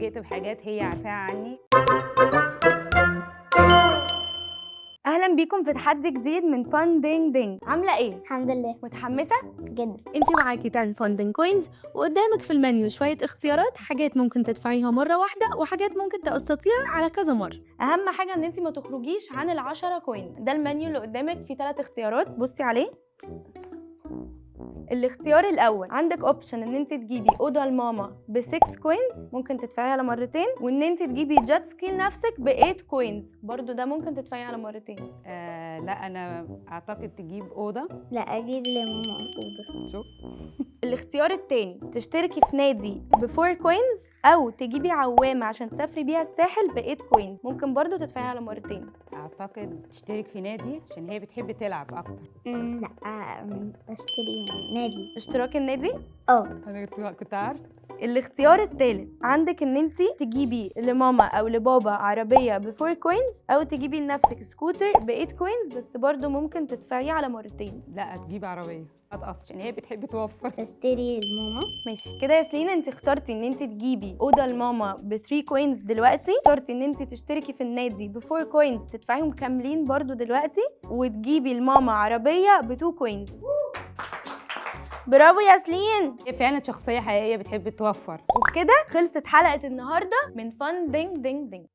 اتفاجئت بحاجات هي عارفاها عني. اهلا بيكم في تحدي جديد من فان دينج دينج. عامله ايه؟ الحمد لله متحمسه جدا. انت معاكي 10 فاندنج كوينز وقدامك في المنيو شويه اختيارات، حاجات ممكن تدفعيها مره واحده وحاجات ممكن تقسطيها على كذا مره. اهم حاجه ان انت ما تخرجيش عن ال10 كوين. ده المنيو اللي قدامك فيه 3 اختيارات، بصي عليه. الاختيار الاول عندك اوبشن ان انت تجيبي اوضه لماما ب6 كوينز، ممكن تدفعي على مرتين، وان انت تجيبي جات سكي لنفسك ب8 كوينز، برضو ده ممكن تدفعي على مرتين. لا انا اعتقد تجيب اوضه. لا اجيب لماما اوضه. شوف الاختيار التاني تشتركي في نادي ب4 كوينز، او تجيبي عوامه عشان تسافري بيها الساحل ب8 كوينز، ممكن برضو تدفعي على مرتين. اعتقد تشترك في نادي عشان هي بتحب تلعب اكتر. لا اشتري نادي. اشتراك النادي. انا كنت عارفه. الاختيار الثالث عندك ان انت تجيبي لماما او لبابا عربيه ب4 كوينز، او تجيبي لنفسك سكوتر ب8 كوينز، بس برضو ممكن تدفعيه على مرتين. لا تجيب عربيه اصلا عشان هي بتحب توفر. اشتري لماما. ماشي كده يا سلينا، انت اخترتي ان انت تجيبي اوضه لماما ب3 كوينز دلوقتي، اخترتي ان انت تشتركي في النادي ب4 كوينز تدفعيهم كاملين برضو دلوقتي، وتجيبي لماما عربيه ب2 كوينز. برافو يا سلين. هي فعلا شخصيه حقيقيه بتحب توفر. وبكده خلصت حلقه النهارده من فان دينج دينج دينج.